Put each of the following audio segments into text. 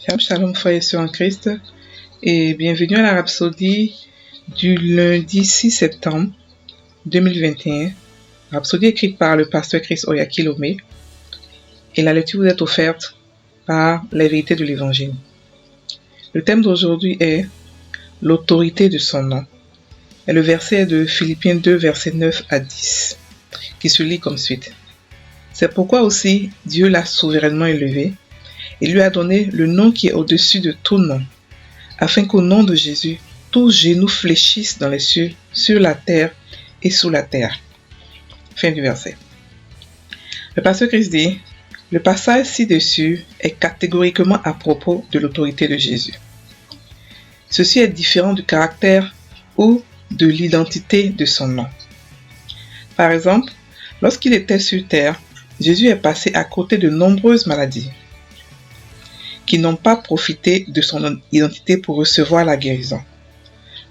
Shalom, shalom, frères et sœurs en Christ, et bienvenue à la rhapsodie du lundi 6 septembre 2021. Rhapsodie écrite par le pasteur Chris Oyakilome, et la lecture vous est offerte par les vérités de l'Évangile. Le thème d'aujourd'hui est l'autorité de son nom, et le verset est de Philippiens 2, versets 9 à 10, qui se lit comme suite. C'est pourquoi aussi Dieu l'a souverainement élevé, et lui a donné le nom qui est au-dessus de tout nom, afin qu'au nom de Jésus, tous genoux fléchissent dans les cieux, sur la terre et sous la terre. Fin du verset. Le pasteur Christ dit, le passage ci-dessus est catégoriquement à propos de l'autorité de Jésus. Ceci est différent du caractère ou de l'identité de son nom. Par exemple, lorsqu'il était sur terre, Jésus est passé à côté de nombreuses maladies qui n'ont pas profité de son identité pour recevoir la guérison.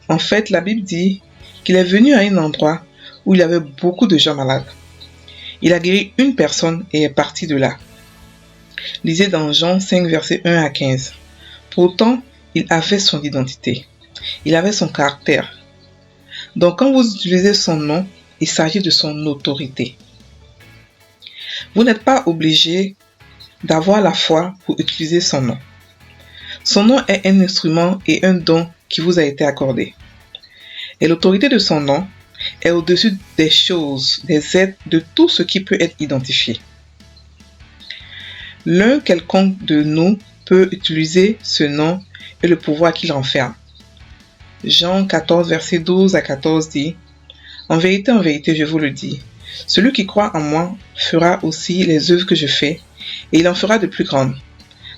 En fait, la Bible dit qu'il est venu à un endroit où il y avait beaucoup de gens malades. Il a guéri une personne et est parti de là. Lisez dans Jean 5, versets 1 à 15. Pourtant, il avait son identité. Il avait son caractère. Donc, quand vous utilisez son nom, il s'agit de son autorité. Vous n'êtes pas obligé d'avoir la foi pour utiliser son nom. Son nom est un instrument et un don qui vous a été accordé. Et l'autorité de son nom est au-dessus des choses, des êtres, de tout ce qui peut être identifié. L'un quelconque de nous peut utiliser ce nom et le pouvoir qu'il renferme. Jean 14, verset 12 à 14 dit « En vérité, je vous le dis, celui qui croit en moi fera aussi les œuvres que je fais, et il en fera de plus grandes,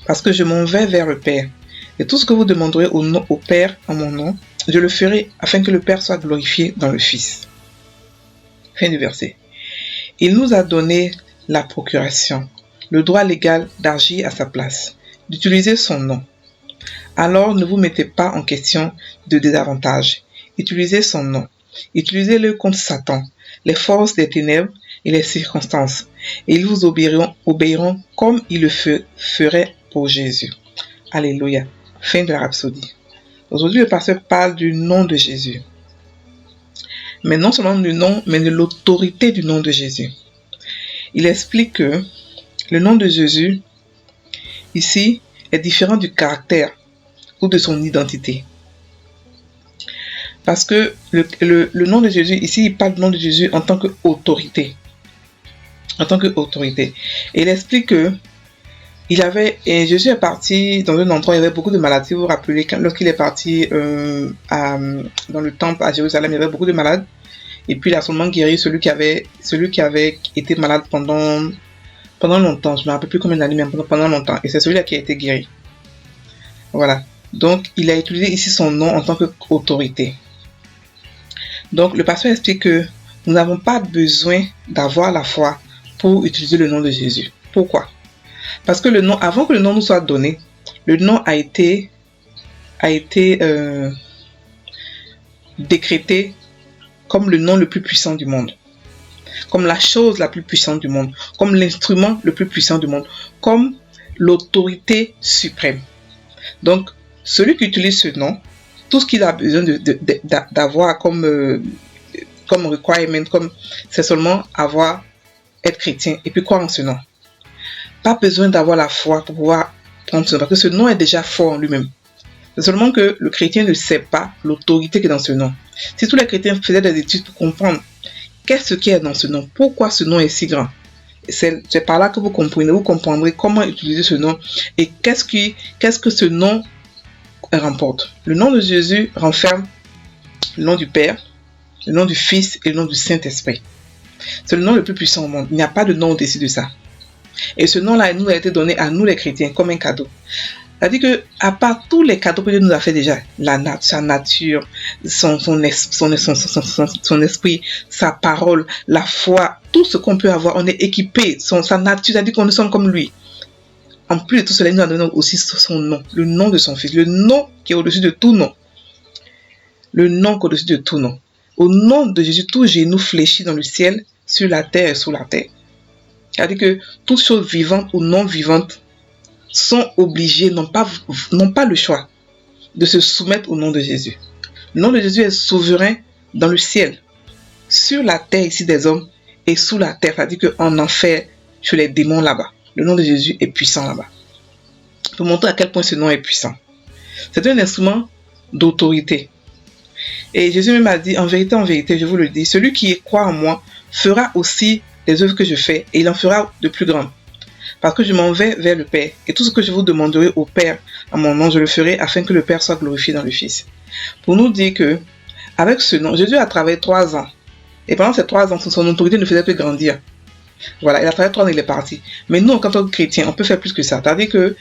parce que je m'en vais vers le Père. Et tout ce que vous demanderez au Père en mon nom, je le ferai afin que le Père soit glorifié dans le Fils. » Fin du verset. Il nous a donné la procuration, le droit légal d'agir à sa place, d'utiliser son nom. Alors ne vous mettez pas en question de désavantage. Utilisez son nom. Utilisez-le contre Satan, les forces des ténèbres et les circonstances, et ils vous obéiront comme ils le feraient pour Jésus. Alléluia. Fin de la rhapsodie. Aujourd'hui, le pasteur parle du nom de Jésus. Mais non seulement du nom, mais de l'autorité du nom de Jésus. Il explique que le nom de Jésus, ici, est différent du caractère ou de son identité. Parce que le nom de Jésus, ici, il parle du nom de Jésus en tant qu'autorité. En tant qu'autorité. Et il explique que Jésus est parti dans un endroit où il y avait beaucoup de maladies. Vous vous rappelez, lorsqu'il est parti dans le temple à Jérusalem, il y avait beaucoup de malades. Et puis il a seulement guéri celui qui avait été malade pendant longtemps. Je ne me rappelle plus combien d'années, mais pendant longtemps. Et c'est celui-là qui a été guéri. Voilà. Donc, il a utilisé ici son nom en tant qu'autorité. Donc, le pasteur explique que nous n'avons pas besoin d'avoir la foi pour utiliser le nom de Jésus. Pourquoi? Parce que le nom, avant que le nom nous soit donné, le nom a été décrété comme le nom le plus puissant du monde, comme la chose la plus puissante du monde, comme l'instrument le plus puissant du monde, comme l'autorité suprême. Donc, celui qui utilise ce nom, tout ce qu'il a besoin d'avoir comme requirement, c'est seulement être chrétien et puis croire en ce nom. Pas besoin d'avoir la foi pour pouvoir prendre ce nom, parce que ce nom est déjà fort en lui-même. C'est seulement que le chrétien ne sait pas l'autorité qui est dans ce nom. Si tous les chrétiens faisaient des études pour comprendre qu'est-ce qui est dans ce nom, pourquoi ce nom est si grand, c'est par là que vous comprendrez comment utiliser ce nom et qu'est-ce que ce nom remporte. Le nom de Jésus renferme le nom du Père, le nom du Fils et le nom du Saint-Esprit. C'est le nom le plus puissant au monde. Il n'y a pas de nom au-dessus de ça. Et ce nom-là nous a été donné à nous les chrétiens comme un cadeau. C'est-à-dire que, à part tous les cadeaux que Dieu nous a fait déjà, sa nature, son esprit, sa parole, la foi, tout ce qu'on peut avoir, on est équipé, sa nature, c'est-à-dire qu'on nous sommes comme lui. En plus de tout cela, il nous a donné aussi son nom, le nom de son Fils, le nom qui est au-dessus de tout nom. Le nom qui est au-dessus de tout nom. Au nom de Jésus, tout genou fléchit dans le ciel, sur la terre et sous la terre. C'est-à-dire que toute chose vivante ou non vivante sont obligés, n'ont pas le choix de se soumettre au nom de Jésus. Le nom de Jésus est souverain dans le ciel, sur la terre ici des hommes et sous la terre, c'est-à-dire qu'en enfer, chez les démons là-bas. Le nom de Jésus est puissant là-bas. Pour montrer à quel point ce nom est puissant. C'est un instrument d'autorité. Et Jésus même a dit, en vérité, je vous le dis, celui qui croit en moi fera aussi les œuvres que je fais et il en fera de plus grandes. Parce que je m'en vais vers le Père et tout ce que je vous demanderai au Père en mon nom, je le ferai afin que le Père soit glorifié dans le Fils. Pour nous dire que, avec ce nom, Jésus a travaillé 3 ans. Et pendant ces 3 ans, son autorité ne faisait que grandir. Voilà, il a travaillé 3 ans, il est parti. Mais nous, en tant que chrétiens, on peut faire plus que ça. C'est-à-dire que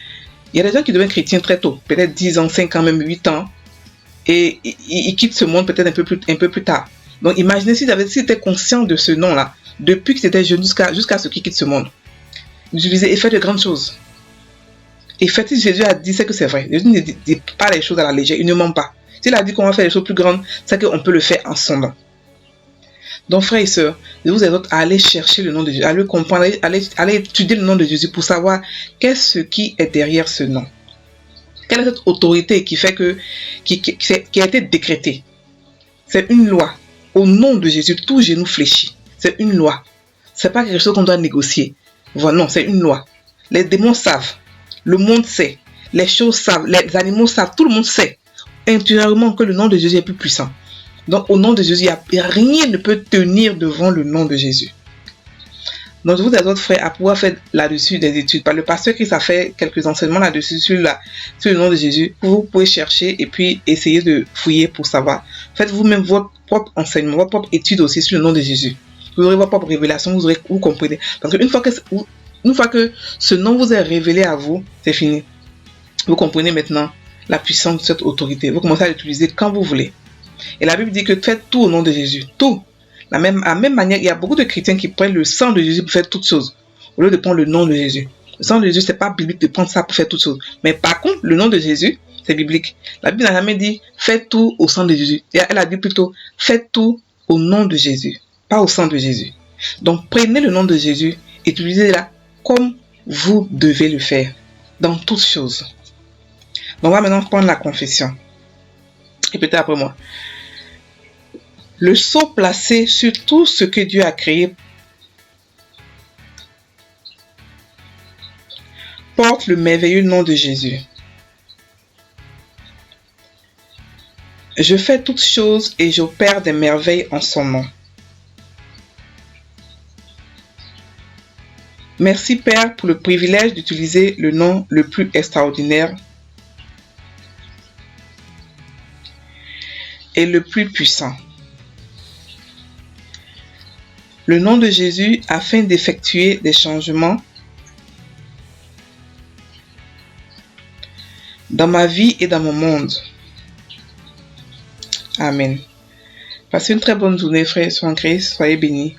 il y a des gens qui deviennent chrétiens très tôt, peut-être 10 ans, 5 ans, même 8 ans, et ils quittent ce monde peut-être un peu plus tard. Donc imaginez s'ils étaient conscients de ce nom-là, depuis qu'ils étaient jeunes jusqu'à ce qu'ils quittent ce monde. Ils utilisaient et fait de grandes choses. Et fait, si Jésus a dit, c'est que c'est vrai. Jésus ne dit pas les choses à la légère, il ne ment pas. S'il a dit qu'on va faire des choses plus grandes, c'est qu'on peut le faire en son nom. Donc frères et sœurs, je vous exhorte à aller chercher le nom de Jésus, à le comprendre, à aller étudier le nom de Jésus pour savoir qu'est-ce qui est derrière ce nom. Quelle est cette autorité qui fait qui a été décrétée? C'est une loi. Au nom de Jésus, tout genou fléchit. C'est une loi. C'est pas quelque chose qu'on doit négocier. Voilà, non, c'est une loi. Les démons savent. Le monde sait. Les choses savent. Les animaux savent. Tout le monde sait intérieurement que le nom de Jésus est plus puissant. Donc, au nom de Jésus, rien ne peut tenir devant le nom de Jésus. Donc, je vous exhorte, frères, à pouvoir faire là-dessus des études. Le pasteur Chris a fait quelques enseignements là-dessus, sur le nom de Jésus. Vous pouvez chercher et puis essayer de fouiller pour savoir. Faites vous-même votre propre enseignement, votre propre étude aussi sur le nom de Jésus. Vous aurez votre propre révélation, vous comprenez. Parce qu'une fois que ce nom vous est révélé à vous, c'est fini. Vous comprenez maintenant la puissance de cette autorité. Vous commencez à l'utiliser quand vous voulez. Et la Bible dit que faites tout au nom de Jésus. Tout. À la même manière, il y a beaucoup de chrétiens qui prennent le sang de Jésus pour faire toutes choses, au lieu de prendre le nom de Jésus. Le sang de Jésus, c'est pas biblique de prendre ça pour faire toutes choses. Mais par contre, le nom de Jésus, c'est biblique. La Bible n'a jamais dit faites tout au sang de Jésus. Elle a dit plutôt faites tout au nom de Jésus, pas au sang de Jésus. Donc prenez le nom de Jésus et utilisez-la comme vous devez le faire, dans toutes choses. Donc on va maintenant prendre la confession. Répétez après moi. Le sceau placé sur tout ce que Dieu a créé porte le merveilleux nom de Jésus. Je fais toutes choses et j'opère des merveilles en son nom. Merci Père pour le privilège d'utiliser le nom le plus extraordinaire et le plus puissant. Le nom de Jésus afin d'effectuer des changements dans ma vie et dans mon monde. Amen. Passez une très bonne journée, frères et sœurs en Christ. Soyez bénis.